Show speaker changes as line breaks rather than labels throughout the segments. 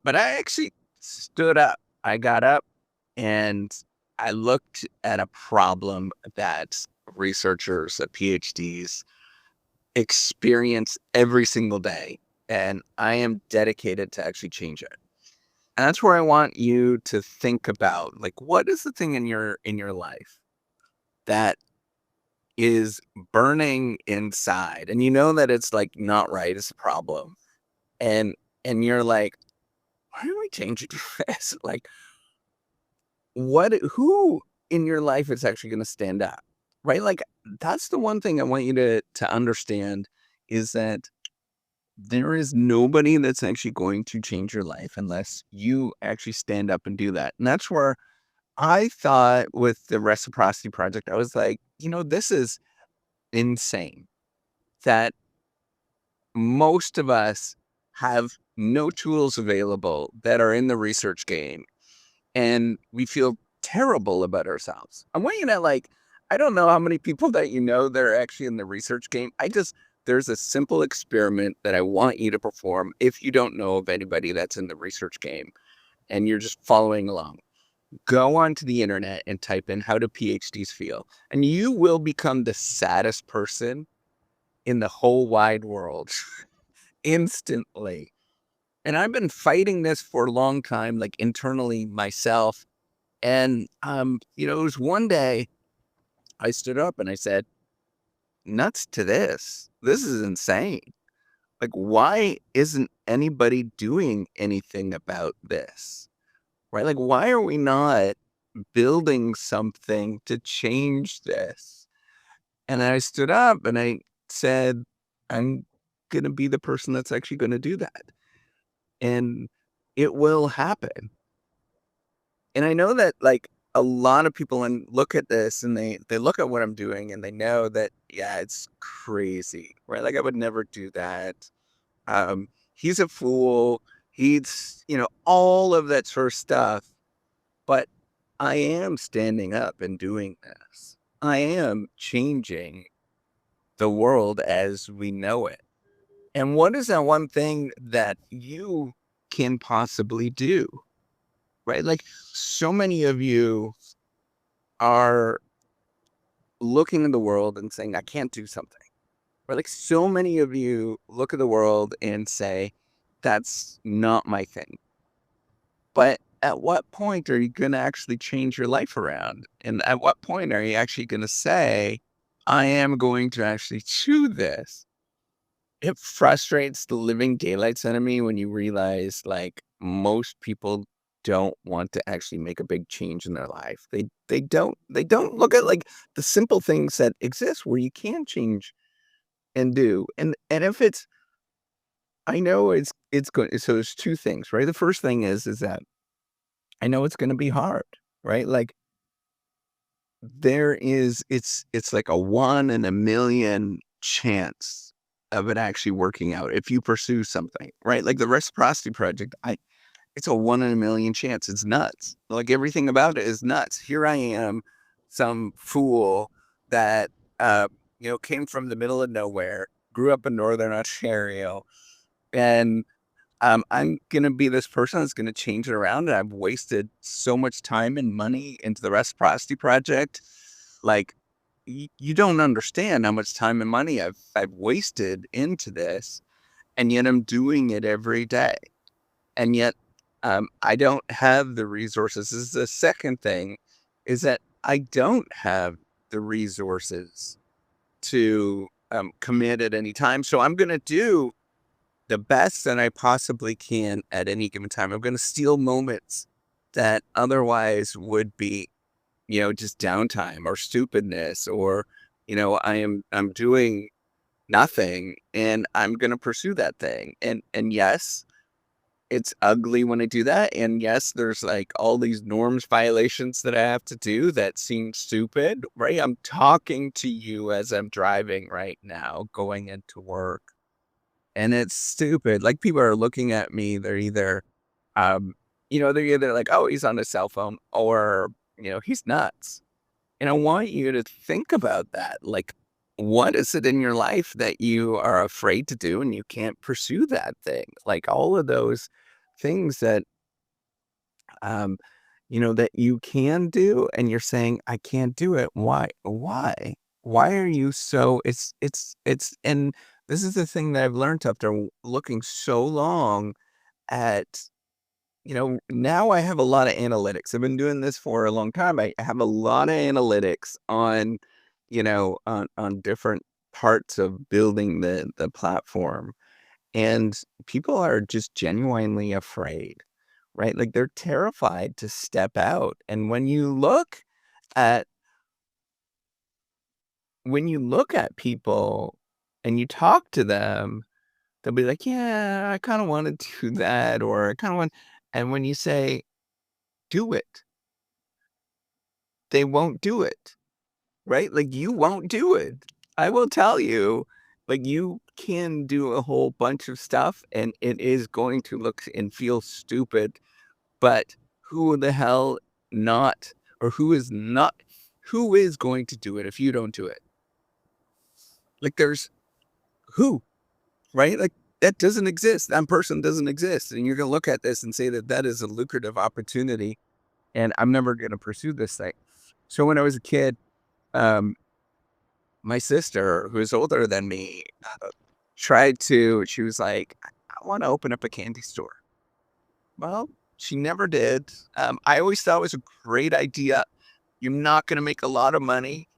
But I actually stood up. I got up and I looked at a problem that researchers, PhDs experience every single day. And I am dedicated to actually change it. And that's where I want you to think about, like, what is the thing in your life that is burning inside, and you know that it's like not right, it's a problem, and you're like, why are we changing this? Like, who in your life is actually going to stand up, right? Like, that's the one thing I want you to understand, is that there is nobody that's actually going to change your life unless you actually stand up and do that. And that's where I thought, with the reciprocity project, I was like, this is insane that most of us have no tools available that are in the research game, and we feel terrible about ourselves. I want you to, like, I don't know how many people that that are actually in the research game. There's a simple experiment that I want you to perform if you don't know of anybody that's in the research game and you're just following along. Go onto the internet and type in how do PhDs feel, and you will become the saddest person in the whole wide world instantly. And I've been fighting this for a long time, like internally myself. And it was one day I stood up and I said, nuts to this. This is insane. Like, why isn't anybody doing anything about this? Right? Like, why are we not building something to change this? And I stood up and I said, I'm going to be the person that's actually going to do that. And it will happen. And I know that, like, a lot of people and look at this and they look at what I'm doing and they know that, yeah, it's crazy, right? Like, I would never do that. He's a fool. He's, all of that sort of stuff. But I am standing up and doing this. I am changing the world as we know it. And what is that one thing that you can possibly do? Right? Like, so many of you are looking in the world and saying, I can't do something. Or, like, so many of you look at the world and say, that's not my thing. But at what point are you going to actually change your life around? And at what point are you actually going to say, I am going to actually do this? It frustrates the living daylights out of me when you realize, like, most people don't want to actually make a big change in their life. They don't look at, like, the simple things that exist where you can change and do. And if it's I know it's good. So there's two things, right? The first thing is that I know it's gonna be hard, right? Like, it's like a 1 in a million chance of it actually working out if you pursue something, right? Like the reciprocity project, it's a 1 in a million chance. It's nuts. Like, everything about it is nuts. Here I am, some fool that came from the middle of nowhere, grew up in Northern Ontario, and I'm gonna be this person that's gonna change it around, and I've wasted so much time and money into the reciprocity project. Like, you don't understand how much time and money I've wasted into this, and yet I'm doing it every day. And yet, I don't have the resources. This is the second thing, is that I don't have the resources to commit at any time. So I'm gonna do the best that I possibly can at any given time. I'm going to steal moments that otherwise would be, just downtime or stupidness, or, I'm doing nothing, and I'm going to pursue that thing. And yes, it's ugly when I do that. And yes, there's, like, all these norms violations that I have to do that seem stupid, right? I'm talking to you as I'm driving right now, going into work. And it's stupid. Like, people are looking at me, um, they're either like, "Oh, he's on his cell phone," or, "He's nuts." And I want you to think about that. Like, what is it in your life that you are afraid to do and you can't pursue that thing? Like, all of those things that um, that you can do, and you're saying, "I can't do it." Why? Why? Why are you so and this is the thing that I've learned after looking so long at, now I have a lot of analytics. I've been doing this for a long time. I have a lot of analytics on, on different parts of building the platform. And people are just genuinely afraid, right? Like they're terrified to step out. And at when you look at people and you talk to them, they'll be like, "Yeah, I kind of want to do that," or "I kind of want." And when you say, "Do it," they won't do it, right? Like you won't do it. I will tell you, like you can do a whole bunch of stuff, and it is going to look and feel stupid. But who the hell not or who is going to do it if you don't do it? Like there's who, right? Like that doesn't exist. That person doesn't exist. And you're going to look at this and say that that is a lucrative opportunity and I'm never going to pursue this thing. So when I was a kid, um, my sister, who is older than me, she was like, I want to open up a candy store. Well, she never did. I always thought it was a great idea. You're not going to make a lot of money,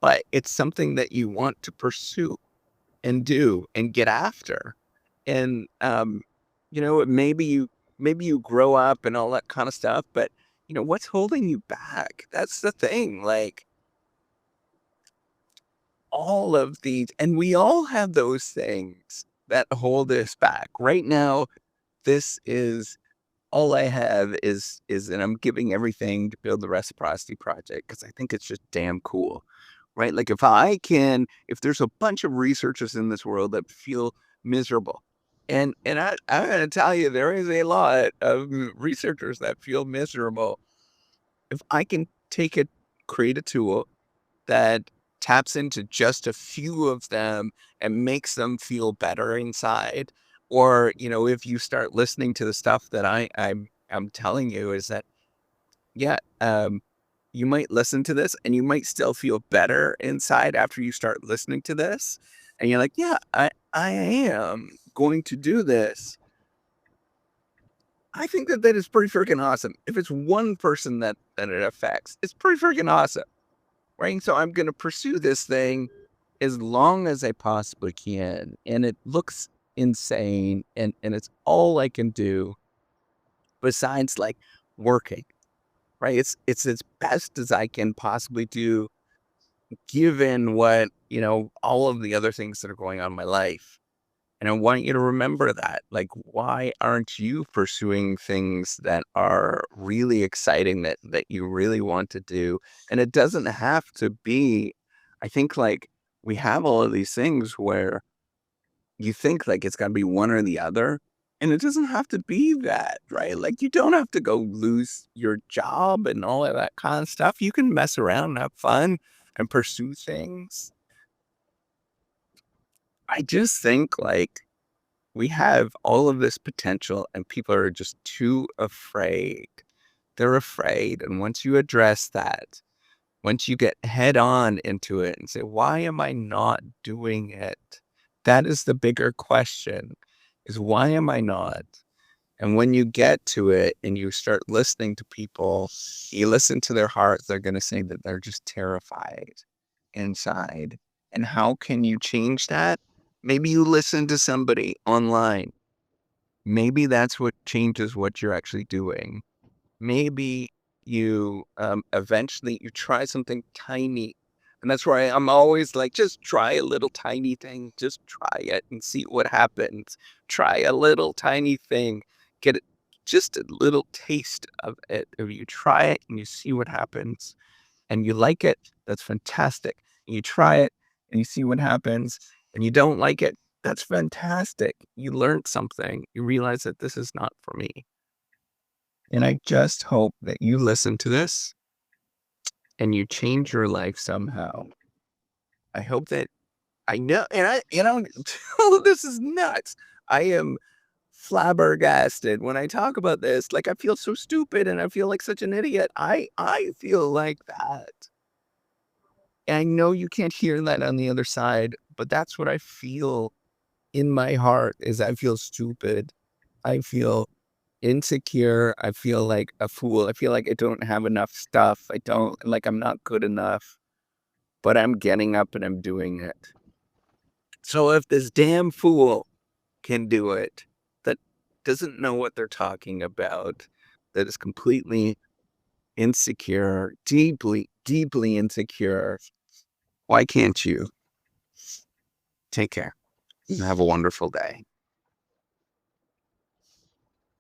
but it's something that you want to pursue and do and get after. And, maybe you grow up and all that kind of stuff, but what's holding you back? That's the thing. Like all of these, and we all have those things that hold us back. Right now, this is all I have is and I'm giving everything to build the reciprocity project because I think it's just damn cool, right? Like if there's a bunch of researchers in this world that feel miserable, and I'm gonna tell you, there is a lot of researchers that feel miserable. If I can create a tool that taps into just a few of them and makes them feel better inside. Or, if you start listening to the stuff that I'm telling you is that, yeah, you might listen to this and you might still feel better inside after you start listening to this. And you're like, yeah, I am going to do this. I think that that is pretty freaking awesome. If it's one person that it affects, it's pretty freaking awesome. Right? So I'm going to pursue this thing as long as I possibly can. And it looks insane. And it's all I can do besides like working, right? It's as best as I can possibly do, given what, all of the other things that are going on in my life. And I want you to remember that. Like, why aren't you pursuing things that are really exciting that you really want to do? And it doesn't have to be, I think like we have all of these things where you think like it's gotta be one or the other. And it doesn't have to be that, right? Like you don't have to go lose your job and all of that kind of stuff. You can mess around and have fun and pursue things. I just think like we have all of this potential and people are just too afraid. They're afraid. And once you address that, once you get head on into it and say, why am I not doing it? That is the bigger question is why am I not? And when you get to it and you start listening to people, you listen to their hearts, they're going to say that they're just terrified inside. And how can you change that? Maybe you listen to somebody online. Maybe that's what changes what you're actually doing. Maybe you eventually you try something tiny. And that's why I'm always like, just try a little tiny thing. Just try it and see what happens. Try a little tiny thing. Get it, just a little taste of it. If you try it and you see what happens and you like it, that's fantastic. And you try it and you see what happens and you don't like it, that's fantastic. You learned something. You realize that this is not for me. And I just hope that you listen to this and you change your life somehow. I hope that I know, and this is nuts. I am flabbergasted when I talk about this. Like, I feel so stupid and I feel like such an idiot. I feel like that. And I know you can't hear that on the other side, but that's what I feel in my heart is I feel stupid. I feel insecure. I feel like a fool. I feel like I don't have enough stuff. I don't like I'm not good enough, but I'm getting up and I'm doing it. So if this damn fool can do it, that doesn't know what they're talking about, that is completely insecure, deeply, deeply insecure, why can't you? Take care and have a wonderful day.